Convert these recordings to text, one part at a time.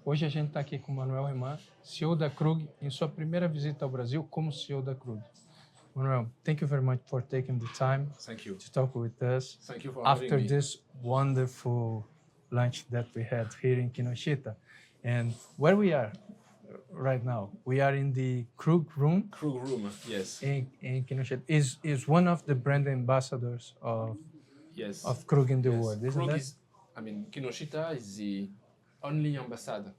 Hoje a gente está aqui com o Manuel Reman, CEO da Krug, em sua primeira visita ao Brasil como CEO da Krug. Manuel, thank you very much for taking the time to talk with us. Thank you for after having me. this wonderful lunch that we had here in Kinoshita. And where we are right now, we are in the Krug room. Krug room, yes. In Kinoshita is one of the brand ambassadors of Krug in the world, isn't Krug it? Kinoshita is the only ambassade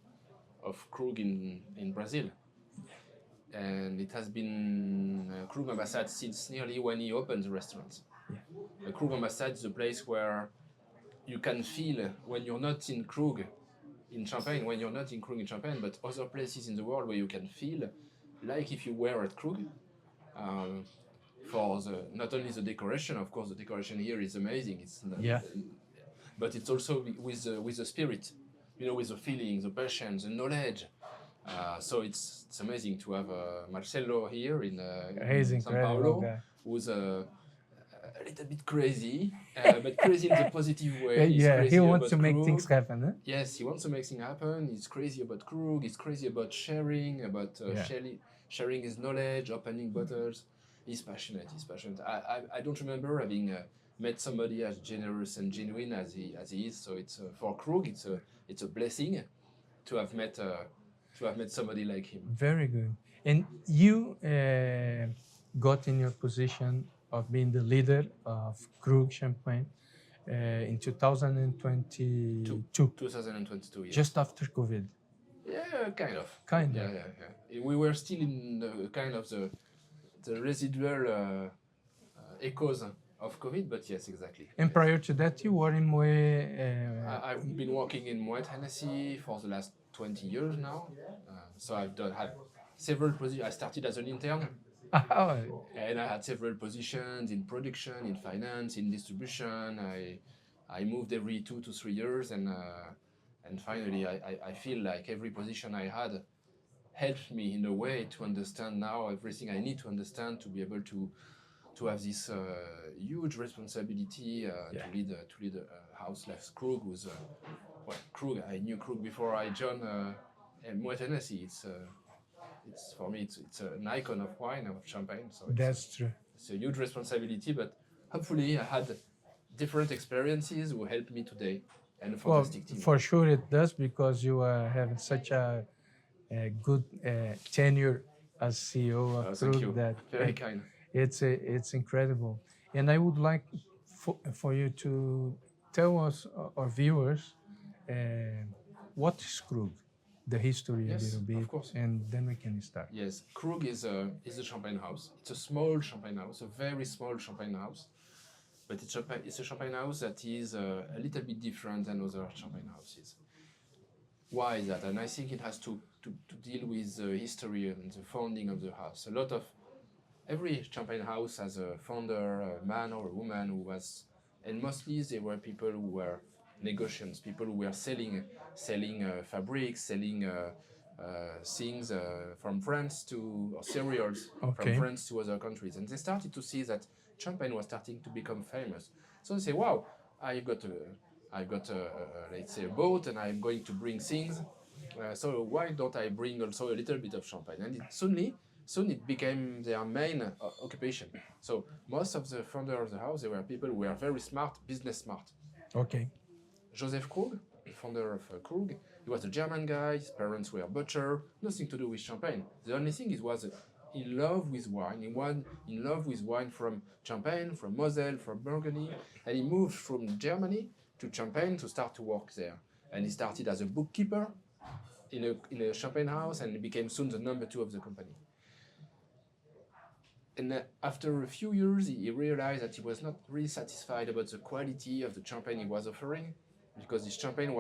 of Krug in Brazil. And it has been a Krug ambassade since nearly when he opened the restaurant. The Krug ambassade is a place where you can feel when you're not in Krug in Champagne, when you're not in Krug in Champagne, but other places in the world where you can feel like if you were at Krug. For not only the decoration, of course, the decoration here is amazing. But it's also with the spirit, with the feeling, the passion, the knowledge. So it's amazing to have Marcelo here in São Paulo, guy. who's a little bit crazy, but crazy in the positive way. He wants to make things happen. Huh? Yes, he wants to make things happen. He's crazy about Krug. He's crazy about sharing, sharing his knowledge, opening bottles. He's passionate. I don't remember having met somebody as generous and genuine as he is. So it's for Krug, it's a blessing to have met somebody like him. Very good. And you got in your position of being the leader of Krug Champagne in 2022. 2022, yes. Just after COVID. Yeah, kind of. Yeah. We were still in the residual echoes of COVID, but yes, exactly. And prior to that, you were in Moët. I've been working in Moët Hennessy for the last 20 years now. So I've had several positions. I started as an intern. And I had several positions in production, in finance, in distribution. I moved every 2 to 3 years, and finally I feel like every position I had helped me in a way to understand now everything I need to understand to be able to have this huge responsibility to lead a house like Krug. Krug. I knew Krug before I joined Moët Hennessy. It's for me, it's an icon of wine, of champagne. So that's true. It's a huge responsibility, but hopefully I had different experiences who helped me today, and a fantastic team. For sure it does, because you are having such a good tenure as CEO of Krug. Thank you. That very kind. It's incredible, and I would like for you to tell us, our viewers, what is Krug. The history a little bit, of course. And then we can start. Yes, Krug is a champagne house. It's a small champagne house, a very small champagne house, but it's a champagne house that is a little bit different than other champagne houses. Why is that? And I think it has to deal with the history and the founding of the house. Every champagne house has a founder, a man or a woman who was, and mostly they were people who were negotiants, people who were selling fabrics, selling things from France or cereals from France to other countries. And they started to see that champagne was starting to become famous. So they say, wow, I've got let's say a boat, and I'm going to bring things. So why don't I bring also a little bit of champagne? And soon it became their main occupation. So most of the founders of the house, they were people who were very smart, business smart. Okay. Joseph Krug, founder of Krug, he was a German guy. His parents were butcher. Nothing to do with champagne. The only thing he was in love with wine. He was in love with wine from Champagne, from Moselle, from Burgundy, and he moved from Germany to Champagne to start to work there. And he started as a bookkeeper in a champagne house, and he became soon the number 2 of the company. And after a few years, he realized that he was not really satisfied about the quality of the champagne he was offering, because this champagne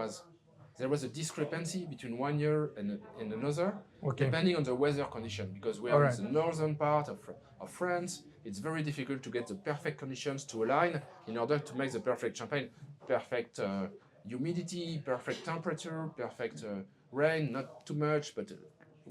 there was a discrepancy between 1 year and another, depending on the weather condition. Because we are in the northern part of France, it's very difficult to get the perfect conditions to align in order to make the perfect champagne. Perfect humidity, perfect temperature, perfect rain, not too much, but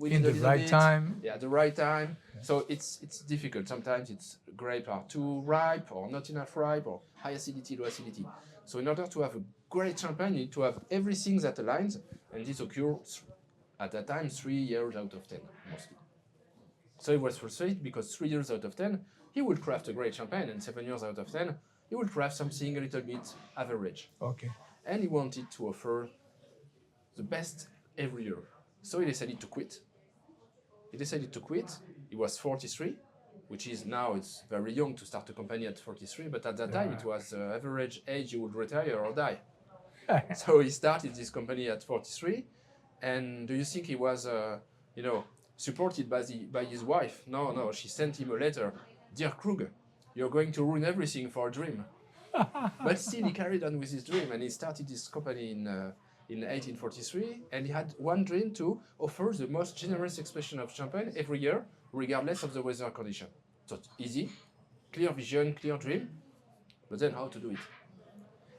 in the right time. Yeah, the right time. Yes. So it's difficult. Sometimes grapes are too ripe or not enough ripe, or high acidity, low acidity. So in order to have a great champagne, you need to have everything that aligns, And this occurred at that time 3 years out of 10, mostly. So he was frustrated because 3 years out of 10, he would craft a great champagne, and 7 years out of 10, he would craft something a little bit average. Okay. And he wanted to offer the best every year. So he decided to quit. He was 43, which is now, it's very young to start a company at 43, but at that time it was the average age you would retire or die. So he started this company at 43, and do you think he was, supported by his wife? No, she sent him a letter. Dear Krug, you're going to ruin everything for a dream. But still he carried on with his dream, and he started his company in 1843, and he had one dream: to offer the most generous expression of champagne every year, regardless of the weather condition. So it's easy, clear vision, clear dream, but then how to do it?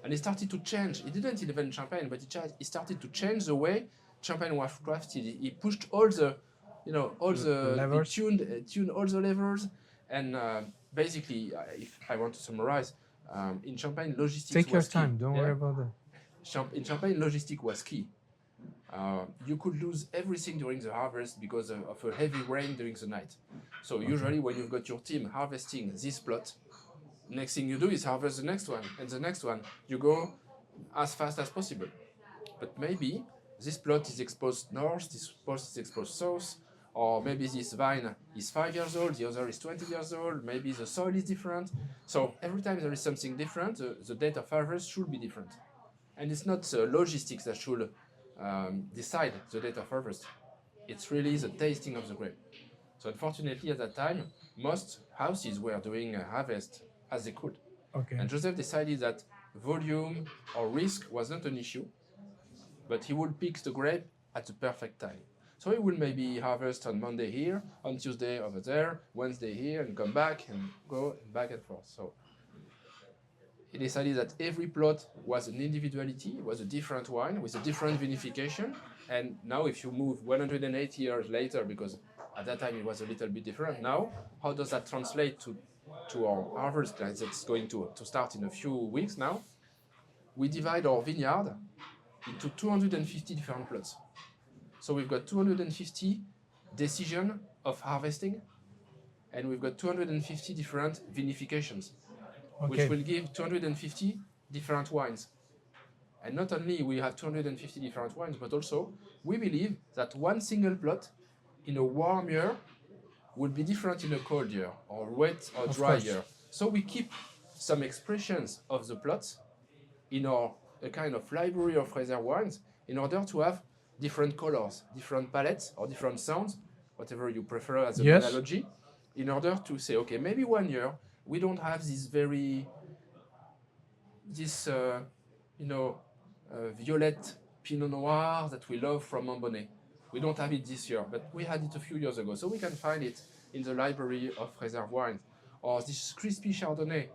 And he started to change. He didn't invent champagne, but he started to change the way champagne was crafted. He pushed all the, levers. He tuned all the levers, and basically, if I want to summarize, in champagne, logistics Take your was key. time. Don't worry about that. In champagne, logistics was key. You could lose everything during the harvest because of a heavy rain during the night. So usually when you've got your team harvesting this plot, next thing you do is harvest the next one, and the next one. You go as fast as possible. But maybe this plot is exposed north, this plot is exposed south, or maybe this vine is 5 years old, the other is 20 years old, maybe the soil is different. So every time there is something different, the date of harvest should be different. And it's not logistics that should decide the date of harvest. It's really the tasting of the grape. So unfortunately at that time, most houses were doing a harvest as they could. Okay. And Joseph decided that volume or risk was not an issue, but he would pick the grape at the perfect time. So he would maybe harvest on Monday here, on Tuesday over there, Wednesday here, and come back and go back and forth. So he decided that every plot was an individuality, was a different wine with a different vinification. And now if you move 180 years later, because at that time it was a little bit different, now how does that translate to our harvest that's going to start in a few weeks now? We divide our vineyard into 250 different plots. So we've got 250 decisions of harvesting, and we've got 250 different vinifications, which will give 250 different wines. And not only we have 250 different wines, but also we believe that one single plot in a warm year will be different in a cold year, or wet or dry year. So we keep some expressions of the plots in a kind of library of reserve wines in order to have different colors, different palettes, or different sounds, whatever you prefer as an analogy, in order to say, okay, maybe one year we don't have this violet Pinot Noir that we love from Ambonnet. We don't have it this year, but we had it a few years ago, so we can find it in the library of reserve wines. Or this crispy Chardonnay.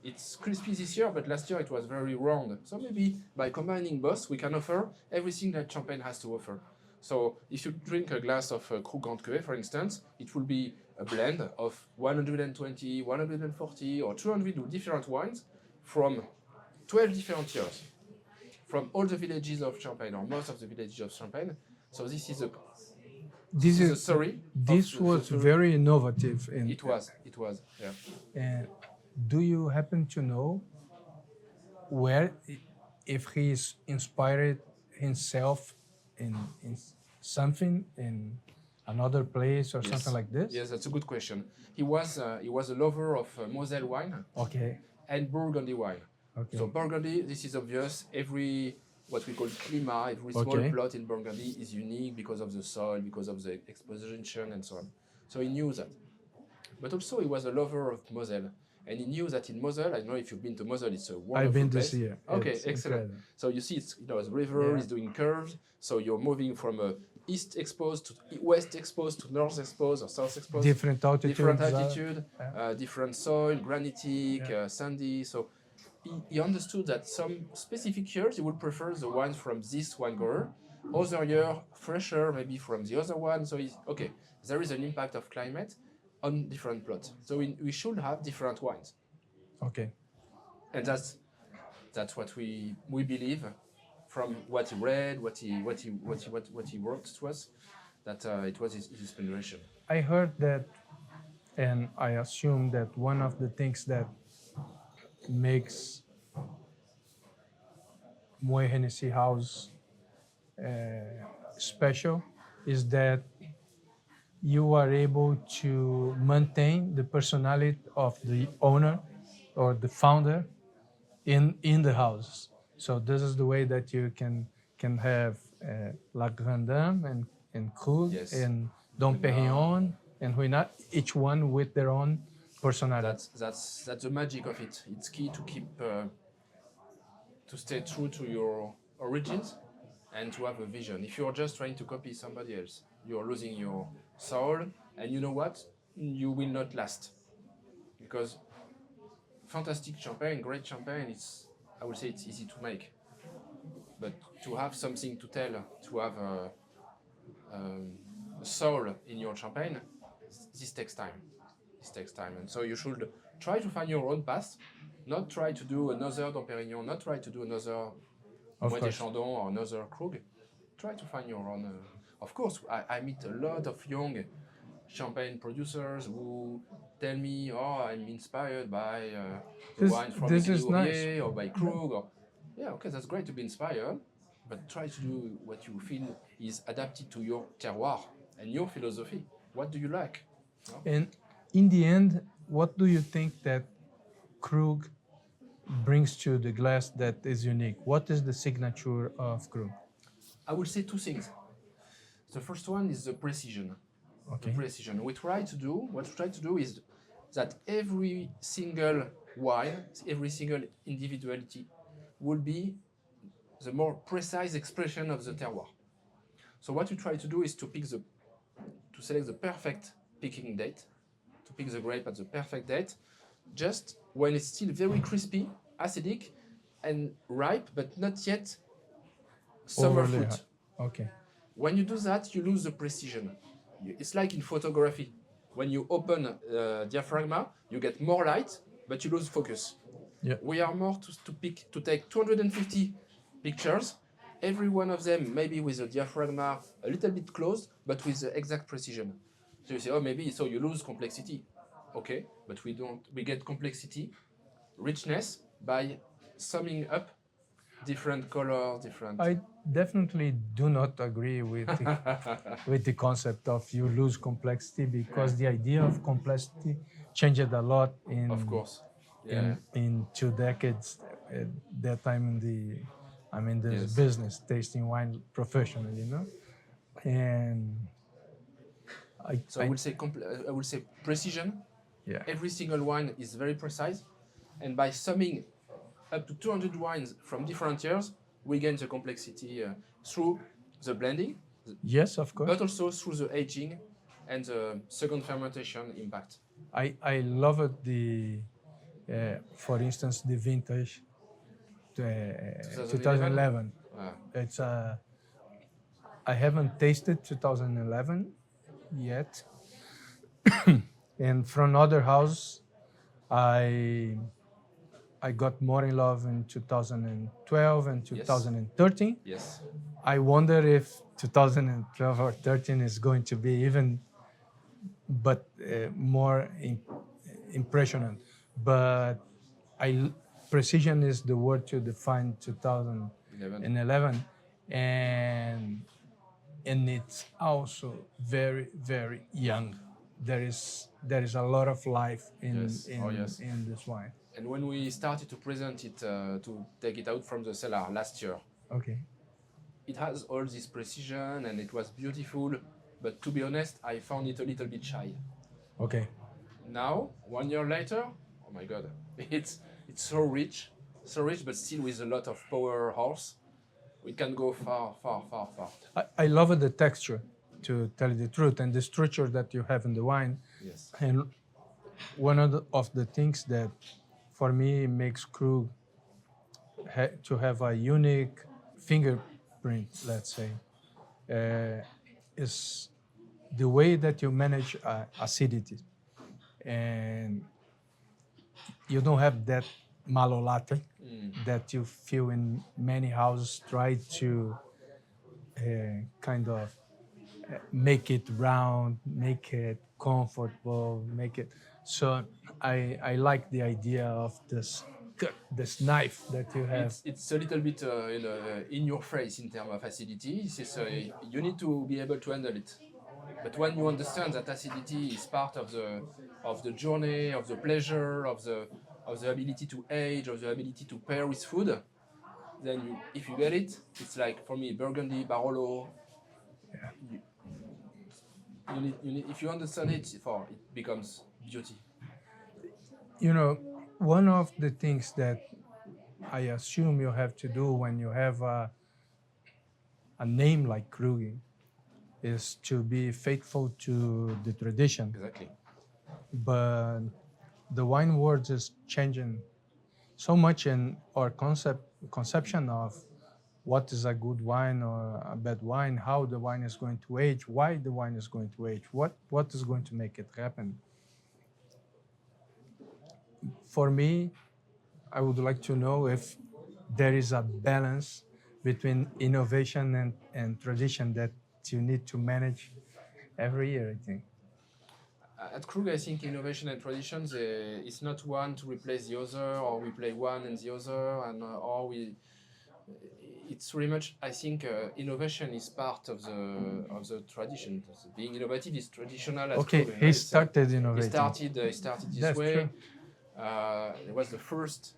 It's crispy this year, but last year it was very round. So maybe by combining both, we can offer everything that champagne has to offer. So if you drink a glass of Krug Grande Cuvée, for instance, it will be a blend of 120, 140, or 200 different wines from 12 different years, from all the villages of Champagne, or most of the villages of Champagne. So this is a story. This was very innovative. It was, yeah. And do you happen to know where, if he's inspired himself in something in another place or something like this? Yes, that's a good question. He was a lover of Moselle wine. Okay. And Burgundy wine. Okay. So Burgundy, this is obvious. Every what we call climat, every small plot in Burgundy is unique because of the soil, because of the exposition, and so on. So he knew that. But also he was a lover of Moselle. And he knew that in Moselle, I don't know if you've been to Moselle, it's a wonderful place. I've been this year. Okay, it's excellent. Incredible. So you see, it's the river is doing curves. So you're moving from east exposed to west exposed to north exposed or south exposed. Different altitude. Different soil, granitic, sandy. So he understood that some specific years he would prefer the wines from this wine grower. Other year, fresher, maybe from the other one. So there is an impact of climate on different plots. So we should have different wines. Okay. And that's what we believe from what he read, what he wrote to us, that it was his inspiration. I heard that, and I assume that one of the things that makes Moët Hennessy House special is that you are able to maintain the personality of the owner or the founder in the house. So this is the way that you can have La Grande Dame and Krug Yes. and Dom Ruinart. Perignon and Ruinart, each one with their own personality. That's the magic of it. It's key to keep to stay true to your origins and to have a vision. If you're just trying to copy somebody else, you're losing your soul, and you know what? You will not last, because fantastic champagne, great champagne, I would say it's easy to make, but to have something to tell, to have a soul in your champagne, this takes time. This takes time, and so you should try to find your own path, not try to do another Dom Perignon, not try to do another Of Moët course. Chandon or another Krug. Try to find your own. Of course, I meet a lot of young champagne producers who tell me, "Oh, I'm inspired by the This- wine from this Michel is Gourrier nice. or by Krug." Or, yeah, okay, that's great to be inspired, but try to do what you feel is adapted to your terroir and your philosophy. What do you like? And in the end, what do you think that Krug brings to the glass that is unique? What is the signature of Krug? I will say two things. The first one is the precision. Okay. The precision. What we try to do is that every single wine, every single individuality will be the more precise expression of the terroir. So what we try to do is to select the perfect picking date, to pick the grape at the perfect date, just when it's still very crispy, acidic, and ripe, but not yet summer Overly fruit. high. Okay. When you do that, you lose the precision. It's like in photography. When you open diaphragma, you get more light, but you lose focus. Yeah. We are more to take 250 pictures, every one of them maybe with the diaphragma a little bit closed, but with the exact precision. So you say, oh, maybe so you lose complexity. Okay, but we don't. We get complexity, richness by summing up different colors, different. I definitely do not agree with with the concept of you lose complexity, because the idea of complexity changed a lot in Of course. Yeah. in 2 decades. At that time I'm in this Yes. business, tasting wine professionally, and So I will say precision. yeah. Every single wine is very precise, and by summing up to 200 wines from different years, we gain the complexity through the blending, Yes, of course. but also through the aging and the second fermentation impact. I love it. For instance, the vintage 2011. It's I haven't tasted 2011 yet, and from other house, I got more in love in 2012 and 2013. Yes. I wonder if 2012 or 13 is going to be even, but more impressionant. But precision is the word to define 2011, and it's also very, very young. There is a lot of life in Yes. in this wine. And when we started to present it, to take it out from the cellar last year, Okay. it has all this precision and it was beautiful. But to be honest, I found it a little bit shy. Okay. Now, 1 year later, oh my God, it's so rich, but still with a lot of powerhouse. We can go far, far, far, far. I love the texture, to tell you the truth, and the structure that you have in the wine. Yes. And one of the things that, for me, makes Krug to have a unique fingerprint, let's say, is the way that you manage acidity. And you don't have that malo latte that you feel in many houses. Try to kind of make it round, make it comfortable, make it. So I like the idea of this knife that you have. It's a little bit in your face in terms of acidity. You need to be able to handle it. But when you understand that acidity is part of the journey, of the pleasure, of the ability to age, of the ability to pair with food, then if you get it, it's like for me Burgundy, Barolo. If you understand it, it becomes beauty. You know, one of the things that I assume you have to do when you have a name like Krug is to be faithful to the tradition. Exactly. But the wine world is changing so much in our conception of what is a good wine or a bad wine, how the wine is going to age, why the wine is going to age, what is going to make it happen. For me, I would like to know if there is a balance between innovation and tradition that you need to manage every year, I think. At Krug, I think innovation and traditions it's not one to replace the other, or we play one and the other, and or we. It's very much. I think innovation is part of the tradition. Being innovative is traditional. At Okay, Krug, he started innovating. He started this That's way. true. It was the first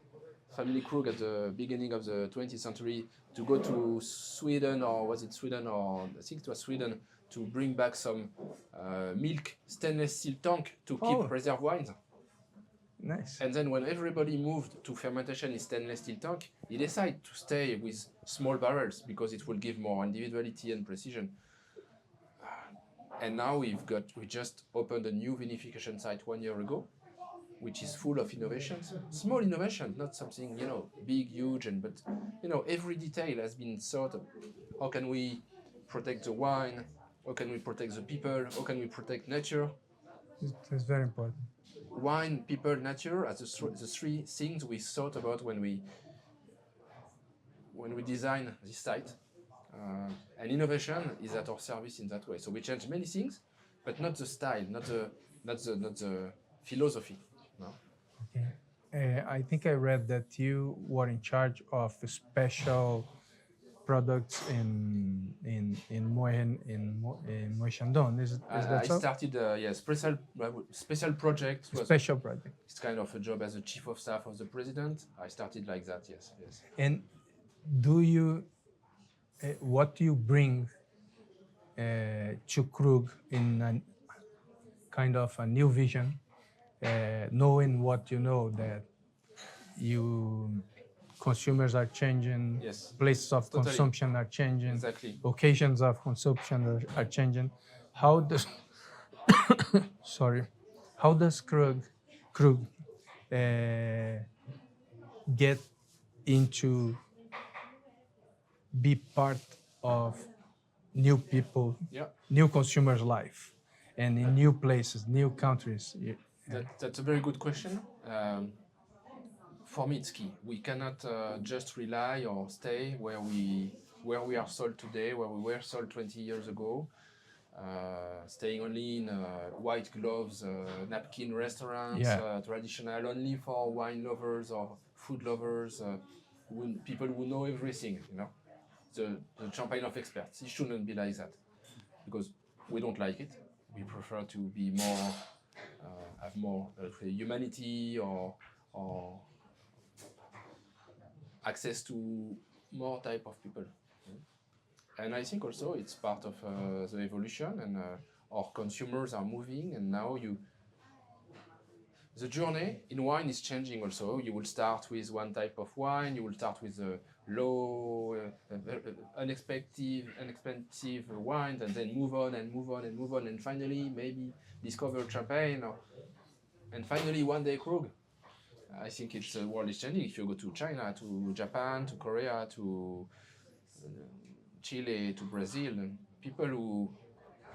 family Krug at the beginning of the 20th century to go to Sweden, or was it Sweden, or I think it was Sweden, to bring back some milk stainless steel tank to keep reserve wines. Nice. And then when everybody moved to fermentation in stainless steel tank, he decided to stay with small barrels because it will give more individuality and precision. And now we just opened a new vinification site 1 year ago, which is full of innovations, small innovations, not something big, huge, but every detail has been thought of. How can we protect the wine? How can we protect the people? How can we protect nature? It's very important. Wine, people, nature are the three things we thought about when we design this site. And innovation is at our service in that way. So we change many things, but not the style, not the philosophy. No? Okay. I think I read that you were in charge of special products in Moët Chandon. Is that so? I started special project. Special project. It's kind of a job as a chief of staff of the president. I started like that. Yes. And what do you bring to Krug in a kind of a new vision, knowing what you know that consumers are changing, Yes. Places of Totally. consumption are changing, Exactly. Occasions of consumption are changing. How does how does Krug get into be part of new people, new consumers' life, and in new places, new countries? That's a very good question. For me, it's key. We cannot just rely or stay where we are sold today, where we were sold 20 years ago. Staying only in white gloves, napkin restaurants, traditional only for wine lovers or food lovers, people who know everything. The champagne of experts. It shouldn't be like that, because we don't like it. We prefer to be more, have more humanity or access to more type of people. And I think also it's part of the evolution, and our consumers are moving, and now the journey in wine is changing also. You will start with one type of wine, you will start with a low, inexpensive wine, and then move on, and finally maybe discover champagne, and finally one day Krug. I think the world is changing. If you go to China, to Japan, to Korea, to Chile, to Brazil, and people who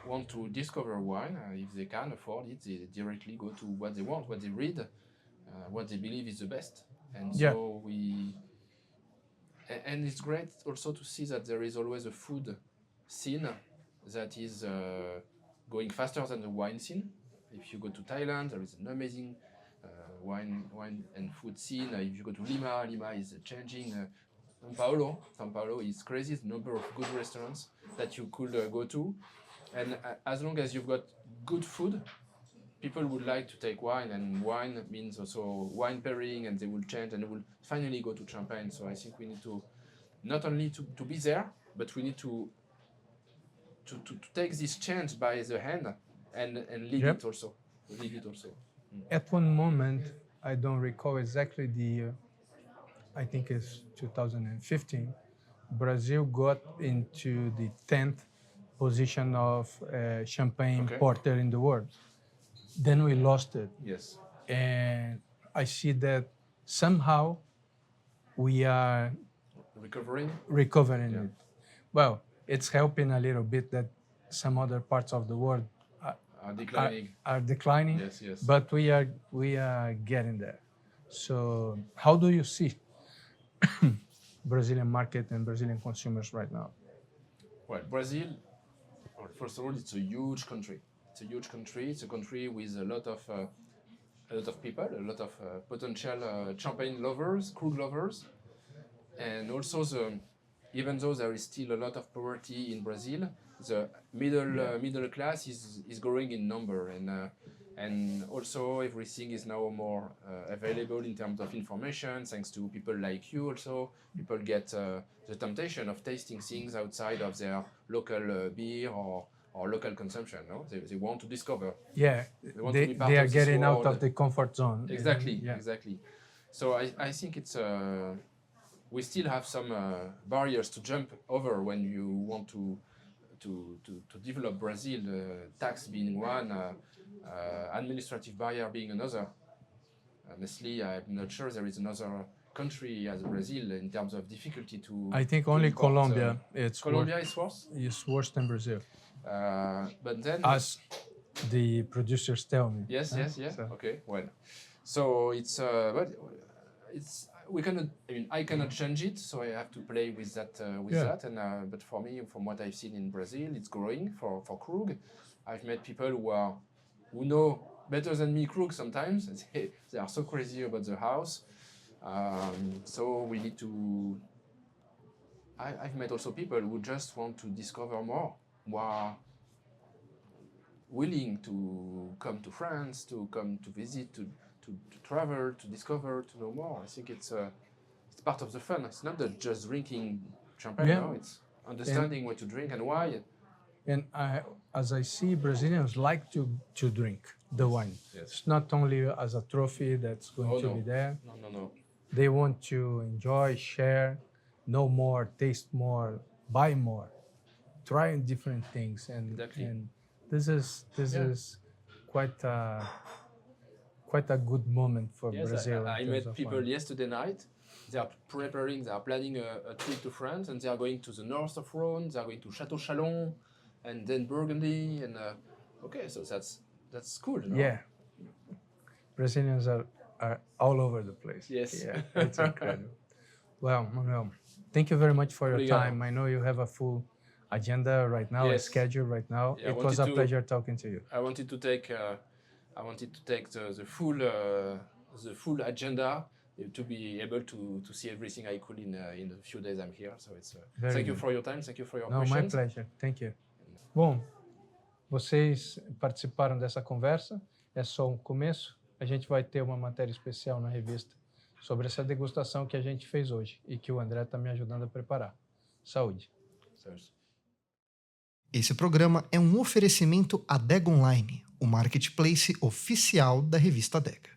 want to discover wine, if they can afford it, they directly go to what they want, what they read, what they believe is the best. and Yeah. so and it's great also to see that there is always a food scene that is going faster than the wine scene. If you go to Thailand, there is an amazing wine and food scene. If you go to Lima is changing. São Paulo is crazy. The number of good restaurants that you could go to, and as long as you've got good food, people would like to take wine, and wine means also wine pairing, and they will change and they will finally go to champagne. So I think we need to not only to be there, but we need to take this change by the hand and lead Yep. it also. Lead it also. At one moment, I don't recall exactly the year, I think it's 2015, Brazil got into the 10th position of champagne Okay. importer in the world. Then we lost it. Yes. And I see that somehow we are Recovering. recovering Yeah. it. Well, it's helping a little bit that some other parts of the world Declining. are declining, Yes, yes. but we are getting there. So how do you see Brazilian market and Brazilian consumers right now? Well, Brazil, well, first of all, it's a huge country. It's a huge country. It's a country with a lot of people, a lot of potential champagne lovers, Krug lovers, and also even though there is still a lot of poverty in Brazil, the middle class is growing in number, and also everything is now more available in terms of information thanks to people like you. Also, people get the temptation of tasting things outside of their local beer or local consumption. No, they want to discover. Yeah, want to be part they are of this getting out world. of the comfort zone. Exactly, Yeah. exactly. So I think it's we still have some barriers to jump over when you want to develop Brazil. Tax being one, administrative barrier being another. Honestly, I'm not sure there is another country as Brazil in terms of difficulty to. I think to only import, Colombia Colombia is worse. is worse than Brazil, But then as the producers tell me. yes, huh? yes, yeah. So- Okay, well, so it's but it's we cannot. I mean, I cannot change it, so I have to play with that. Yeah. That, and but for me, from what I've seen in Brazil, it's growing for Krug. I've met people who know better than me Krug sometimes. They are so crazy about the house. So we need to. I've met also people who just want to discover more, who are willing to come to France, to come to visit, to travel, to discover, to know more. I think it's part of the fun. It's not just drinking champagne. Yeah. No, it's understanding what to drink and why. And as I see, Brazilians like to drink the wine. Yes. It's not only as a trophy that's going Oh, to no. be there. No. They want to enjoy, share, know more, taste more, buy more, try different things, and Exactly. and this is quite a good moment for Yes, Brazil. I in terms met of people wine. yesterday night. They are planning a trip to France, and they are going to the north of Rhone. They are going to Château Chalon, and then Burgundy. And okay, so that's cool. No? Yeah, Brazilians are all over the place. Yes. Yeah, it's incredible. Well, Manuel, thank you very much for your Obrigado. time. I know you have a full agenda right now, a Yes. schedule right now. Yeah, I It was a wanted to- pleasure talking to you. I wanted to take the full agenda to be able to see everything I could in the few days I'm here. So it's Very thank you good. for your time. Thank you for your No, my questions. pleasure. Thank you. Bom, vocês participaram dessa conversa. É só um começo. A gente vai ter uma matéria especial na revista sobre essa degustação que a gente fez hoje e que o André está me ajudando a preparar. Saúde. So, Esse programa é um oferecimento Adega Online, o marketplace oficial da revista Adega.